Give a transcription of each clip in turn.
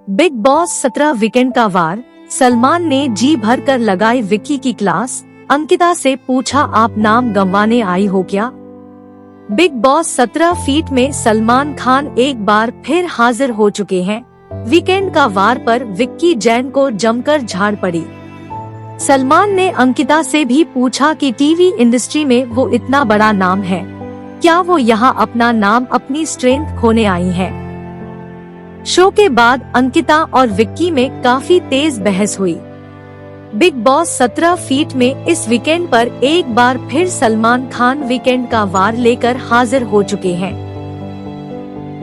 Big boss 17 weekend का वार। सलमान ने जी भर कर लगाई विक्की की क्लास। अंकिता से पूछा, आप नाम गंवाने आई हो क्या? बिग बॉस 17 फीट में सलमान खान एक बार फिर हाजिर हो चुके हैं। वीकेंड का वार पर विक्की जैन को जमकर झाड़ पड़ी। सलमान ने अंकिता से भी पूछा कि टीवी इंडस्ट्री में वो इतना बड़ा नाम है, क्या वो यहाँ अपना नाम, अपनी स्ट्रेंथ खोने आई है? शो के बाद अंकिता और विक्की में काफी तेज बहस हुई। बिग बॉस 17 फीट में इस वीकेंड पर एक बार फिर सलमान खान वीकेंड का वार लेकर हाजिर हो चुके हैं।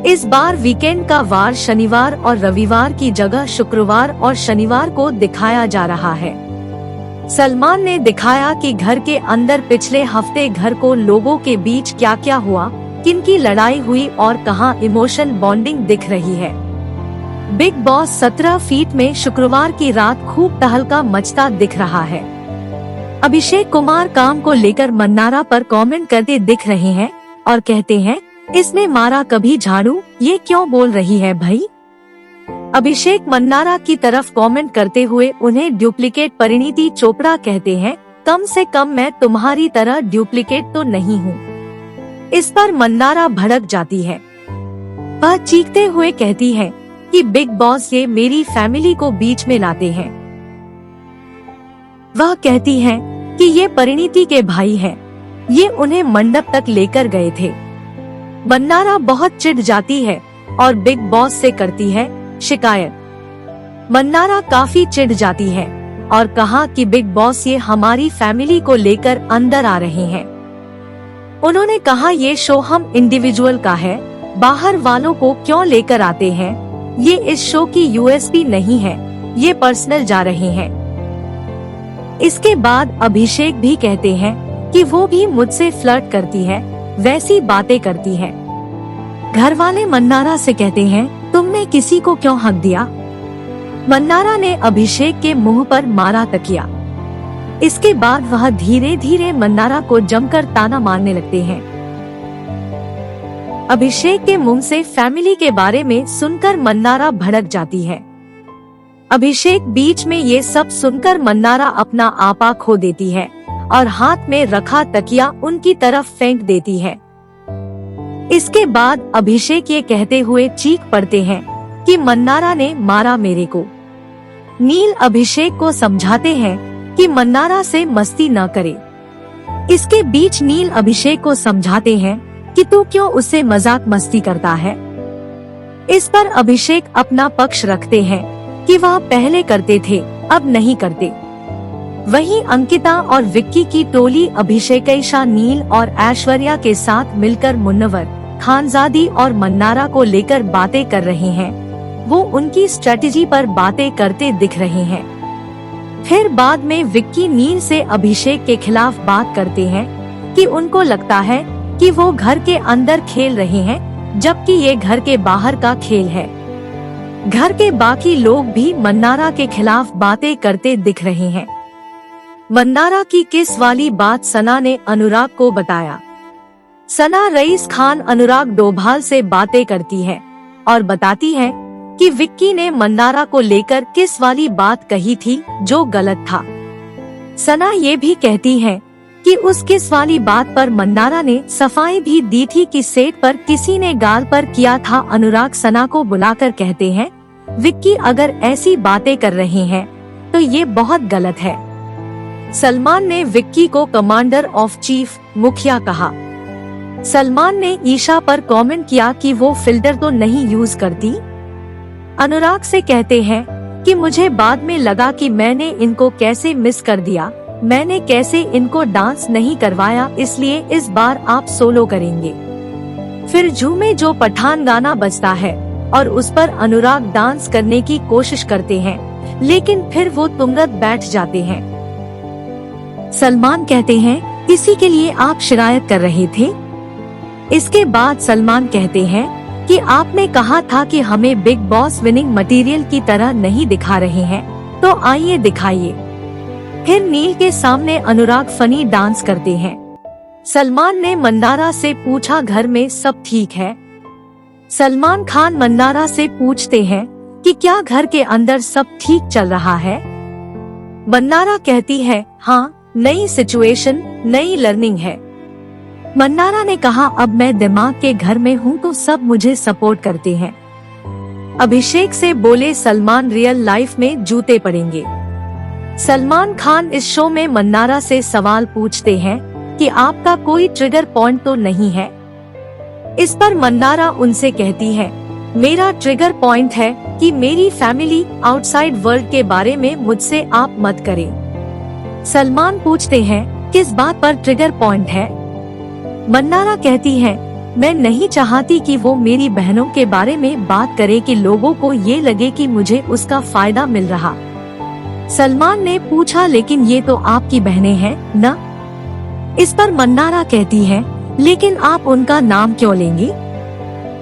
इस बार वीकेंड का वार शनिवार और रविवार की जगह शुक्रवार और शनिवार को दिखाया जा रहा है। सलमान ने दिखाया कि घर के अंदर पिछले हफ्ते घर को लोगों के बीच क्या क्या हुआ, किनकी लड़ाई हुई और कहां इमोशन बॉन्डिंग दिख रही है। बिग बॉस 17 फीट में शुक्रवार की रात खूब तहलका मचता दिख रहा है। अभिषेक कुमार काम को लेकर मन्नारा पर कमेंट करते दिख रहे हैं और कहते हैं, इसने मारा कभी झाड़ू, ये क्यों बोल रही है भाई? अभिषेक मन्नारा की तरफ कमेंट करते हुए उन्हें डुप्लीकेट परिणीति चोपड़ा कहते हैं, कम से कम मैं तुम्हारी तरह डुप्लीकेट तो नहीं हूँ। इस पर मन्नारा भड़क जाती है। वह चीखते हुए कहती है कि बिग बॉस ये मेरी फैमिली को बीच में लाते हैं। वह कहती है कि ये परिणीति के भाई हैं, ये उन्हें मंडप तक लेकर गए थे। मन्नारा बहुत चिढ़ जाती है और बिग बॉस से करती है शिकायत। मन्नारा काफी चिढ़ जाती है और कहा कि बिग बॉस ये हमारी फैमिली को लेकर अंदर आ रहे हैं। उन्होंने कहा, ये शो हम इंडिविजुअल का है, बाहर वालों को क्यों लेकर आते हैं? ये इस शो की यूएसपी नहीं है, ये पर्सनल जा रहे हैं। इसके बाद अभिषेक भी कहते हैं कि वो भी मुझसे फ्लर्ट करती है, वैसी बातें करती है। घर वाले मन्नारा से कहते हैं, तुमने किसी को क्यों हक दिया? मन्नारा ने अभिषेक के मुंह पर मारा तकिया। इसके बाद वह धीरे धीरे मन्नारा को जमकर ताना मारने लगते हैं। अभिषेक के मुंह से फैमिली के बारे में सुनकर मन्नारा भड़क जाती है। अभिषेक बीच में ये सब सुनकर मन्नारा अपना आपा खो देती है और हाथ में रखा तकिया उनकी तरफ फेंक देती है। इसके बाद अभिषेक ये कहते हुए चीख पड़ते हैं कि मन्नारा ने मारा मेरे को। नील अभिषेक को समझाते हैं कि मन्नारा से मस्ती न करे। इसके बीच नील अभिषेक को समझाते हैं कि तू क्यों उससे मजाक मस्ती करता है। इस पर अभिषेक अपना पक्ष रखते हैं कि वह पहले करते थे, अब नहीं करते। वहीं अंकिता और विक्की की टोली अभिषेकैशा, नील और ऐश्वर्या के साथ मिलकर मुन्नवर, खानजादी और मन्नारा को लेकर बातें कर रहे हैं। वो उनकी स्ट्रेटेजी पर बातें करते दिख रहे हैं। फिर बाद में विक्की नील से अभिषेक के खिलाफ बात करते हैं कि उनको लगता है कि वो घर के अंदर खेल रहे हैं, जबकि ये घर के बाहर का खेल है। घर के बाकी लोग भी मन्नारा के खिलाफ बातें करते दिख रहे हैं। मन्नारा की किस वाली बात सना ने अनुराग को बताया। सना रईस खान अनुराग डोभाल से बातें करती है और बताती है कि विक्की ने मन्नारा को लेकर किस वाली बात कही थी जो गलत था। सना ये भी कहती है कि उस किस वाली बात पर मन्नारा ने सफाई भी दी थी कि सेट पर किसी ने गाल पर किया था। अनुराग सना को बुलाकर कहते हैं, विक्की अगर ऐसी बातें कर रहे हैं तो ये बहुत गलत है। सलमान ने विक्की को कमांडर ऑफ चीफ मुखिया कहा। सलमान ने ईशा पर कमेंट किया कि वो फिल्टर तो नहीं यूज करती। अनुराग से कहते हैं कि मुझे बाद में लगा कि मैंने इनको कैसे मिस कर दिया, मैंने कैसे इनको डांस नहीं करवाया, इसलिए इस बार आप सोलो करेंगे। फिर झूमे जो पठान गाना बजता है और उस पर अनुराग डांस करने की कोशिश करते हैं, लेकिन फिर वो तुंगत बैठ जाते हैं। सलमान कहते हैं, इसी के लिए आप शिकायत कर रहे थे? इसके बाद सलमान कहते हैं कि आपने कहा था कि हमें बिग बॉस विनिंग मटेरियल की तरह नहीं दिखा रहे हैं, तो आइए दिखाइए। फिर नील के सामने अनुराग फनी डांस करते हैं। सलमान ने मन्नारा से पूछा, घर में सब ठीक है? सलमान खान मन्नारा से पूछते हैं कि क्या घर के अंदर सब ठीक चल रहा है। मन्नारा कहती है, हाँ, नई सिचुएशन, नई लर्निंग है। मन्नारा ने कहा, अब मैं दिमाग के घर में हूँ तो सब मुझे सपोर्ट करते हैं। अभिषेक से बोले, सलमान रियल लाइफ में जूते पड़ेंगे। सलमान खान इस शो में मन्नारा से सवाल पूछते हैं कि आपका कोई ट्रिगर पॉइंट तो नहीं है। इस पर मन्नारा उनसे कहती है, मेरा ट्रिगर पॉइंट है कि मेरी फैमिली आउटसाइड वर्ल्ड के बारे में मुझसे आप मत करें। सलमान पूछते हैं, किस बात पर ट्रिगर पॉइंट है। मन्नारा कहती है, मैं नहीं चाहती कि वो मेरी बहनों के बारे में बात करे कि लोगों को ये लगे कि मुझे उसका फायदा मिल रहा। सलमान ने पूछा, लेकिन ये तो आपकी बहनें हैं ना। इस पर मन्नारा कहती है, लेकिन आप उनका नाम क्यों लेंगी।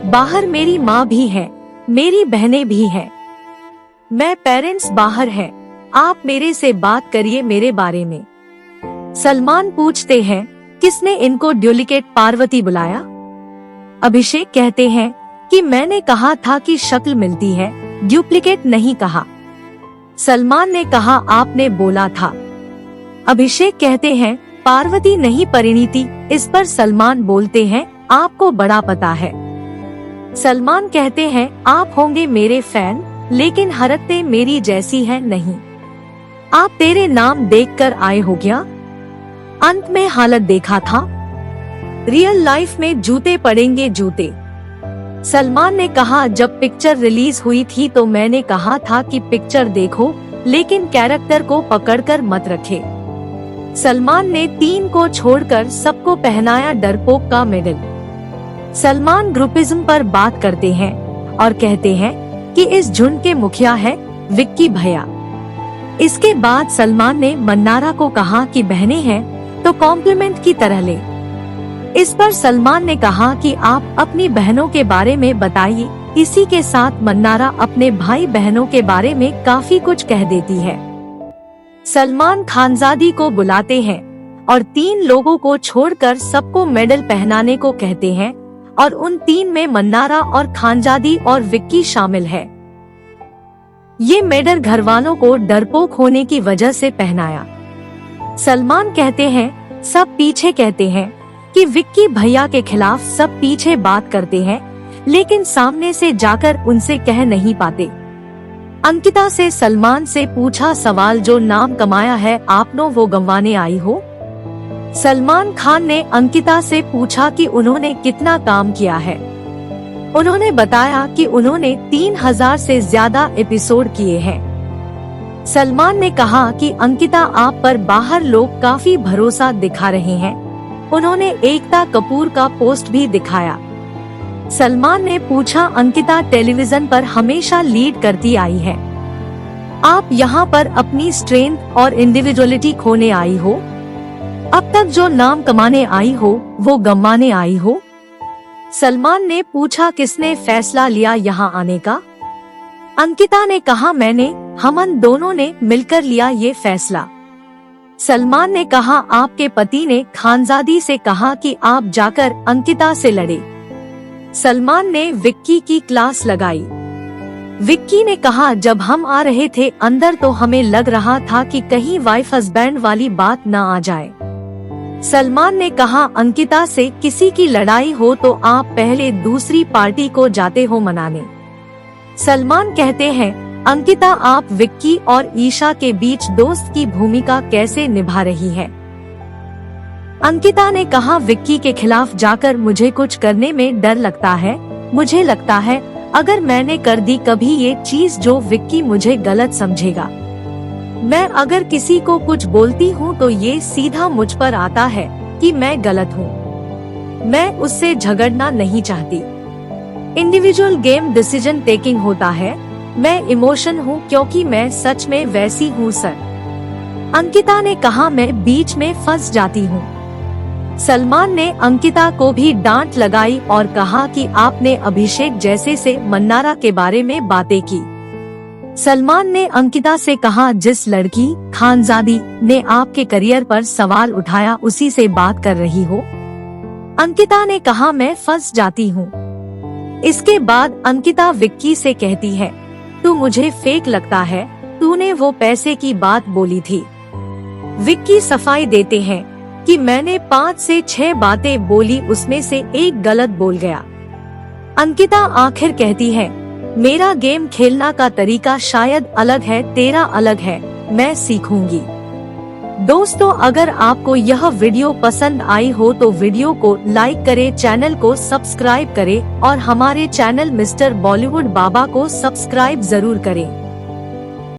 बाहर मेरी माँ भी है, मेरी बहनें भी हैं। मैं पेरेंट्स बाहर हैं, आप मेरे से बात करिए मेरे बारे में। सलमान पूछते हैं, किसने इनको डुप्लीकेट पार्वती बुलाया। अभिषेक कहते हैं कि मैंने कहा था कि शक्ल मिलती है, डुप्लीकेट नहीं कहा। सलमान ने कहा, आपने बोला था। अभिषेक कहते हैं, पार्वती नहीं परिणीति। इस पर सलमान बोलते हैं, आपको बड़ा पता है। सलमान कहते हैं, आप होंगे मेरे फैन, लेकिन हरकतें मेरी जैसी है नहीं। आप तेरे नाम देखकर आए हो क्या। अंत में हालत देखा था। रियल लाइफ में जूते पड़ेंगे जूते। सलमान ने कहा, जब पिक्चर रिलीज हुई थी तो मैंने कहा था कि पिक्चर देखो, लेकिन कैरेक्टर को पकड़कर मत रखे। सलमान ने 3 को छोड़कर सबको पहनाया डरपोक का मेडल। सलमान ग्रुपिज्म पर बात करते हैं और कहते हैं कि इस झुंड के मुखिया है विक्की भैया। इसके बाद सलमान ने मन्नारा को कहा कि बहनें हैं तो कॉम्प्लीमेंट की तरह ले। इस पर सलमान ने कहा कि आप अपनी बहनों के बारे में बताइए। इसी के साथ मन्नारा अपने भाई बहनों के बारे में काफी कुछ कह देती है। सलमान खानजादी को बुलाते हैं और 3 लोगों को छोड़कर सबको मेडल पहनाने को कहते हैं और उन 3 में मन्नारा और खानजादी और विक्की शामिल है। ये मेडल घर वालों को डरपोक होने की वजह से पहनाया। सलमान कहते हैं, सब पीछे कहते हैं कि विक्की भैया के खिलाफ सब पीछे बात करते हैं, लेकिन सामने से जाकर उनसे कह नहीं पाते। अंकिता से सलमान से पूछा सवाल, जो नाम कमाया है आपने वो गंवाने आई हो। सलमान खान ने अंकिता से पूछा कि उन्होंने कितना काम किया है। उन्होंने बताया कि उन्होंने 3000 से ज्यादा एपिसोड किए हैं। सलमान ने कहा कि अंकिता, आप पर बाहर लोग काफी भरोसा दिखा रहे हैं। उन्होंने एकता कपूर का पोस्ट भी दिखाया। सलमान ने पूछा, अंकिता टेलीविजन पर हमेशा लीड करती आई है, आप यहाँ पर अपनी स्ट्रेंथ और इंडिविजुअलिटी खोने आई हो। अब तक जो नाम कमाने आई हो वो गंवाने आई हो। सलमान ने पूछा, किसने फैसला लिया यहाँ आने का। अंकिता ने कहा, मैंने, हमन दोनों ने मिलकर लिया ये फैसला। सलमान ने कहा, आपके पति ने खानजादी से कहा कि आप जाकर अंकिता से लड़े। सलमान ने विक्की की क्लास लगाई। विक्की ने कहा, जब हम आ रहे थे अंदर तो हमें लग रहा था कि कहीं वाइफ हस्बैंड वाली बात न आ जाए। सलमान ने कहा, अंकिता से किसी की लड़ाई हो तो आप पहले दूसरी पार्टी को जाते हो मनाने। सलमान कहते हैं, अंकिता, आप विक्की और ईशा के बीच दोस्त की भूमिका कैसे निभा रही है। अंकिता ने कहा, विक्की के खिलाफ जाकर मुझे कुछ करने में डर लगता है। मुझे लगता है अगर मैंने कर दी कभी ये चीज जो विक्की मुझे गलत समझेगा। मैं अगर किसी को कुछ बोलती हूँ तो ये सीधा मुझ पर आता है कि मैं गलत हूँ। मैं उससे झगड़ना नहीं चाहती। इंडिविजुअल गेम डिसीजन टेकिंग होता है। मैं इमोशन हूँ क्योंकि मैं सच में वैसी हूँ सर। अंकिता ने कहा, मैं बीच में फंस जाती हूँ। सलमान ने अंकिता को भी डांट लगाई और कहा कि आपने अभिषेक जैसे से मन्नारा के बारे में बातें की। सलमान ने अंकिता से कहा, जिस लड़की खानजादी ने आपके करियर पर सवाल उठाया उसी से बात कर रही हो। अंकिता ने कहा, मैं फंस जाती हूँ। इसके बाद अंकिता विक्की से कहती है, तू मुझे फेक लगता है, तूने वो पैसे की बात बोली थी। विक्की सफाई देते हैं कि मैंने 5 से 6 बातें बोली, उसमें से एक गलत बोल गया। अंकिता आखिर कहती है, मेरा गेम खेलना का तरीका शायद अलग है, तेरा अलग है, मैं सीखूंगी। दोस्तों, अगर आपको यह वीडियो पसंद आई हो तो वीडियो को लाइक करें, चैनल को सब्सक्राइब करें और हमारे चैनल मिस्टर बॉलीवुड बाबा को सब्सक्राइब जरूर करें।